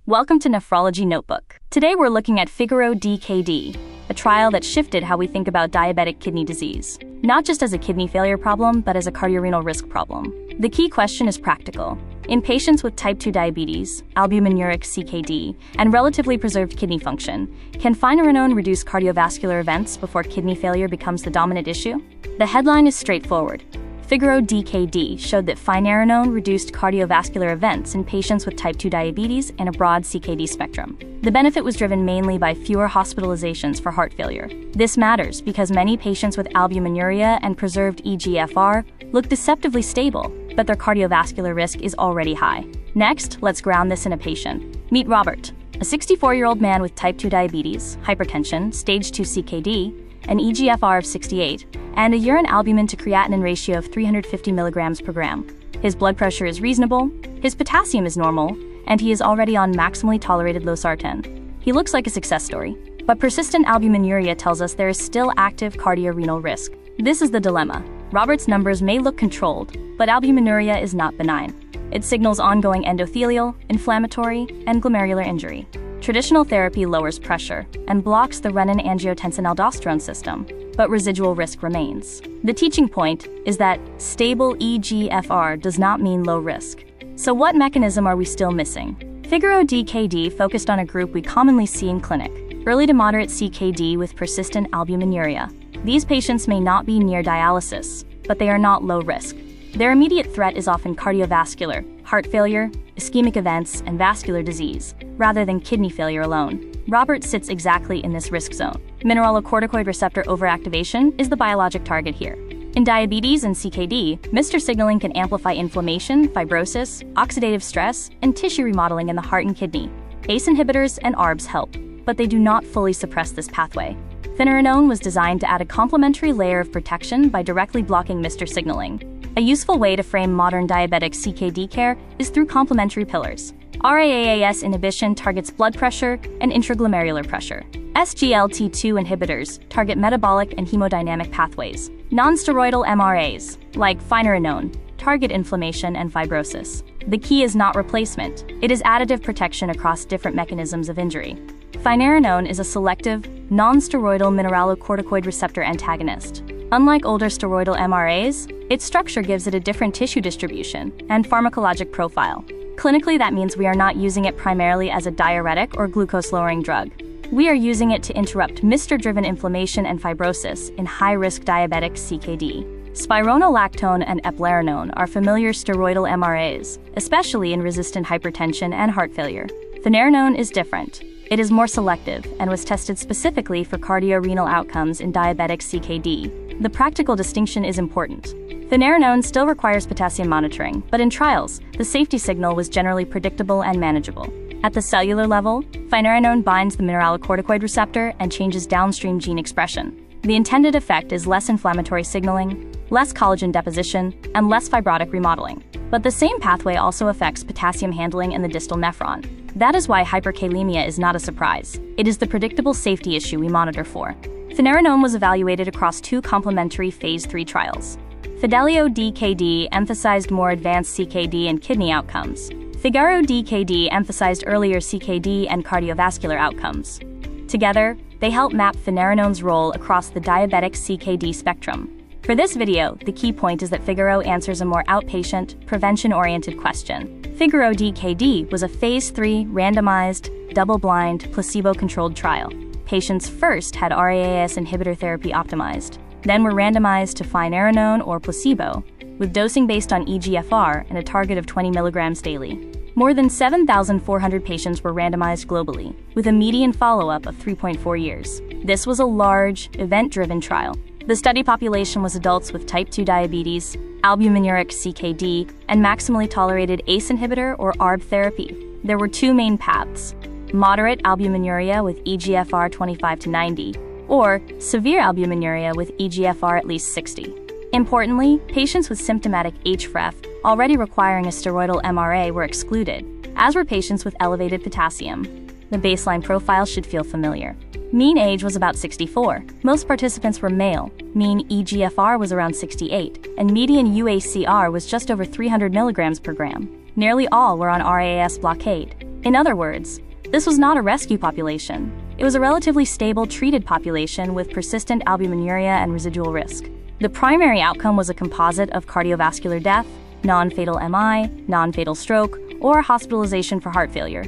Welcome to Nephrology Notebook. Today we're looking at FIGARO-DKD, a trial that shifted how we think about diabetic kidney disease, not just as a kidney failure problem, but as a cardiorenal risk problem. The key question is practical. In patients with type 2 diabetes, albuminuric CKD, and relatively preserved kidney function, can finerenone reduce cardiovascular events before kidney failure becomes the dominant issue? The headline is straightforward. FIGARO-DKD showed that finerenone reduced cardiovascular events in patients with type 2 diabetes and a broad CKD spectrum. The benefit was driven mainly by fewer hospitalizations for heart failure. This matters because many patients with albuminuria and preserved eGFR look deceptively stable, but their cardiovascular risk is already high. Next, let's ground this in a patient. Meet Robert, a 64-year-old man with type 2 diabetes, hypertension, stage 2 CKD, an eGFR of 68, and a urine albumin to creatinine ratio of 350 milligrams per gram. His blood pressure is reasonable, his potassium is normal, and he is already on maximally tolerated losartan. He looks like a success story, but persistent albuminuria tells us there is still active cardiorenal risk. This is the dilemma. Robert's numbers may look controlled, but albuminuria is not benign. It signals ongoing endothelial, inflammatory, and glomerular injury. Traditional therapy lowers pressure and blocks the renin-angiotensin-aldosterone system, but residual risk remains. The teaching point is that stable eGFR does not mean low risk. So what mechanism are we still missing? FIGARO-DKD focused on a group we commonly see in clinic, early to moderate CKD with persistent albuminuria. These patients may not be near dialysis, but they are not low risk. Their immediate threat is often cardiovascular, heart failure, ischemic events, and vascular disease, rather than kidney failure alone. Robert sits exactly in this risk zone. Mineralocorticoid receptor overactivation is the biologic target here. In diabetes and CKD, Mr. signaling can amplify inflammation, fibrosis, oxidative stress, and tissue remodeling in the heart and kidney. ACE inhibitors and ARBs help, but they do not fully suppress this pathway. Finerenone was designed to add a complementary layer of protection by directly blocking Mr. signaling. A useful way to frame modern diabetic CKD care is through complementary pillars. RAAS inhibition targets blood pressure and intraglomerular pressure. SGLT2 inhibitors target metabolic and hemodynamic pathways. Nonsteroidal MRAs, like finerenone, target inflammation and fibrosis. The key is not replacement, it is additive protection across different mechanisms of injury. Finerenone is a selective, non-steroidal mineralocorticoid receptor antagonist. Unlike older steroidal MRAs, its structure gives it a different tissue distribution and pharmacologic profile. Clinically, that means we are not using it primarily as a diuretic or glucose-lowering drug. We are using it to interrupt Mr-driven inflammation and fibrosis in high-risk diabetic CKD. Spironolactone and eplerenone are familiar steroidal MRAs, especially in resistant hypertension and heart failure. Finerenone is different. It is more selective and was tested specifically for cardiorenal outcomes in diabetic CKD. The practical distinction is important. Finerenone still requires potassium monitoring, but in trials, the safety signal was generally predictable and manageable. At the cellular level, finerenone binds the mineralocorticoid receptor and changes downstream gene expression. The intended effect is less inflammatory signaling, less collagen deposition, and less fibrotic remodeling. But the same pathway also affects potassium handling in the distal nephron. That is why hyperkalemia is not a surprise. It is the predictable safety issue we monitor for. Finerenone was evaluated across two complementary phase 3 trials. FIGARO-DKD emphasized more advanced CKD and kidney outcomes. FIGARO-DKD emphasized earlier CKD and cardiovascular outcomes. Together, they help map finerenone's role across the diabetic CKD spectrum. For this video, the key point is that FIGARO answers a more outpatient, prevention-oriented question. FIGARO-DKD was a phase 3 randomized, double-blind, placebo-controlled trial. Patients first had RAAS inhibitor therapy optimized, then were randomized to finerenone or placebo, with dosing based on eGFR and a target of 20 milligrams daily. More than 7,400 patients were randomized globally, with a median follow-up of 3.4 years. This was a large, event-driven trial. The study population was adults with type 2 diabetes, albuminuric CKD, and maximally tolerated ACE inhibitor or ARB therapy. There were two main paths: moderate albuminuria with eGFR 25 to 90, or severe albuminuria with eGFR at least 60. Importantly, patients with symptomatic HFrEF already requiring a steroidal MRA were excluded, as were patients with elevated potassium. The baseline profile should feel familiar. Mean age was about 64. Most participants were male. Mean eGFR was around 68, and median UACR was just over 300 milligrams per gram. Nearly all were on RAAS blockade. In other words, this was not a rescue population. It was a relatively stable treated population with persistent albuminuria and residual risk. The primary outcome was a composite of cardiovascular death, non-fatal MI, non-fatal stroke, or hospitalization for heart failure.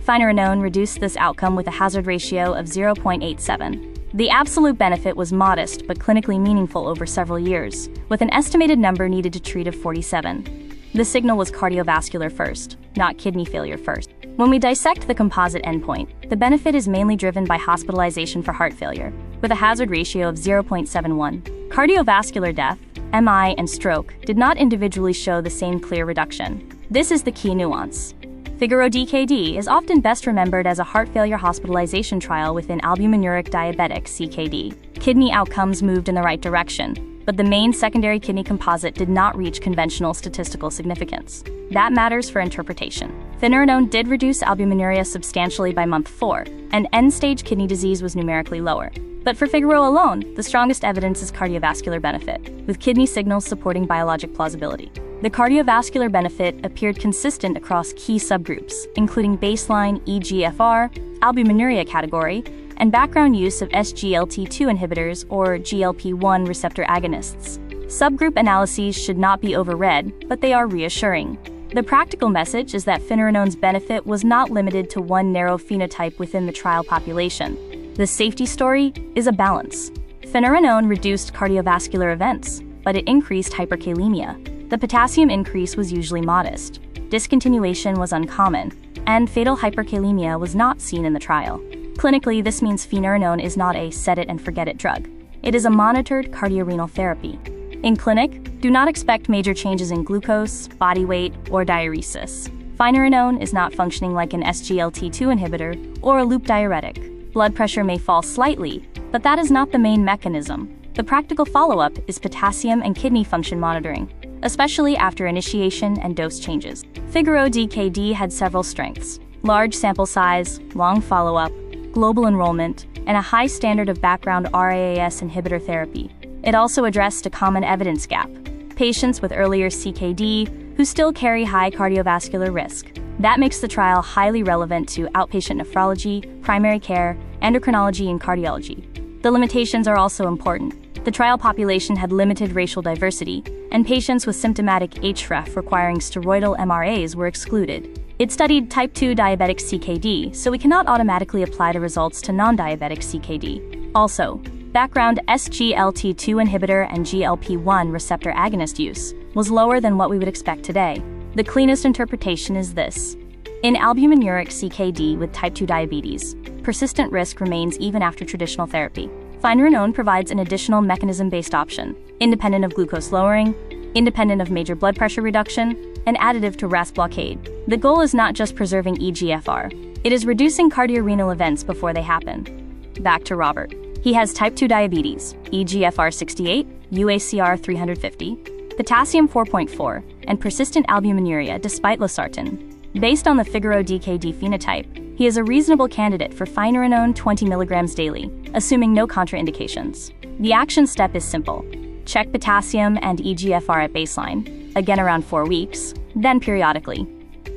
Finerenone reduced this outcome with a hazard ratio of 0.87. The absolute benefit was modest but clinically meaningful over several years, with an estimated number needed to treat of 47. The signal was cardiovascular first, not kidney failure first. When we dissect the composite endpoint, the benefit is mainly driven by hospitalization for heart failure, with a hazard ratio of 0.71. Cardiovascular death, MI, and stroke did not individually show the same clear reduction. This is the key nuance. FIGARO-DKD is often best remembered as a heart failure hospitalization trial within albuminuric diabetic CKD. Kidney outcomes moved in the right direction, but the main secondary kidney composite did not reach conventional statistical significance. That matters for interpretation. Finerenone did reduce albuminuria substantially by month 4, and end-stage kidney disease was numerically lower. But for FIGARO alone, the strongest evidence is cardiovascular benefit, with kidney signals supporting biologic plausibility. The cardiovascular benefit appeared consistent across key subgroups, including baseline eGFR, albuminuria category, and background use of SGLT2 inhibitors or GLP-1 receptor agonists. Subgroup analyses should not be overread, but they are reassuring. The practical message is that Finerenone's benefit was not limited to one narrow phenotype within the trial population. The safety story is a balance. Finerenone reduced cardiovascular events, but it increased hyperkalemia. The potassium increase was usually modest. Discontinuation was uncommon, and fatal hyperkalemia was not seen in the trial. Clinically, this means Finerenone is not a set-it-and-forget-it drug. It is a monitored cardiorenal therapy. In clinic, do not expect major changes in glucose, body weight, or diuresis. Finerenone is not functioning like an SGLT2 inhibitor or a loop diuretic. Blood pressure may fall slightly, but that is not the main mechanism. The practical follow-up is potassium and kidney function monitoring, especially after initiation and dose changes. FIGARO-DKD had several strengths: large sample size, long follow-up, global enrollment, and a high standard of background RAAS inhibitor therapy. It also addressed a common evidence gap: patients with earlier CKD who still carry high cardiovascular risk. That makes the trial highly relevant to outpatient nephrology, primary care, endocrinology, and cardiology. The limitations are also important. The trial population had limited racial diversity, and patients with symptomatic HREF requiring steroidal MRAs were excluded. It studied type 2 diabetic CKD, so we cannot automatically apply the results to non-diabetic CKD. Also, background SGLT2 inhibitor and GLP-1 receptor agonist use was lower than what we would expect today. The cleanest interpretation is this: in albuminuric CKD with type 2 diabetes, persistent risk remains even after traditional therapy. Finerenone provides an additional mechanism-based option, independent of glucose lowering, independent of major blood pressure reduction, and additive to RAS blockade. The goal is not just preserving eGFR, it is reducing cardiorenal events before they happen. Back to Robert. He has type 2 diabetes, eGFR 68, UACR 350, potassium 4.4, and persistent albuminuria despite losartan. Based on the FIGARO-DKD phenotype, he is a reasonable candidate for Finerenone 20 mg daily, assuming no contraindications. The action step is simple: check potassium and eGFR at baseline, again around 4 weeks, then periodically.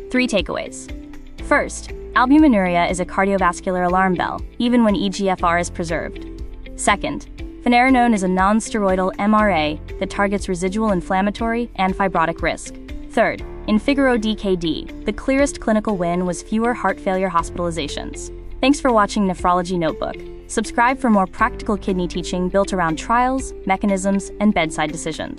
3 takeaways. First, albuminuria is a cardiovascular alarm bell, even when eGFR is preserved. Second, Finerenone is a nonsteroidal MRA that targets residual inflammatory and fibrotic risk. Third, in FIGARO-DKD, the clearest clinical win was fewer heart failure hospitalizations. Thanks for watching Nephrology Notebook. Subscribe for more practical kidney teaching built around trials, mechanisms, and bedside decisions.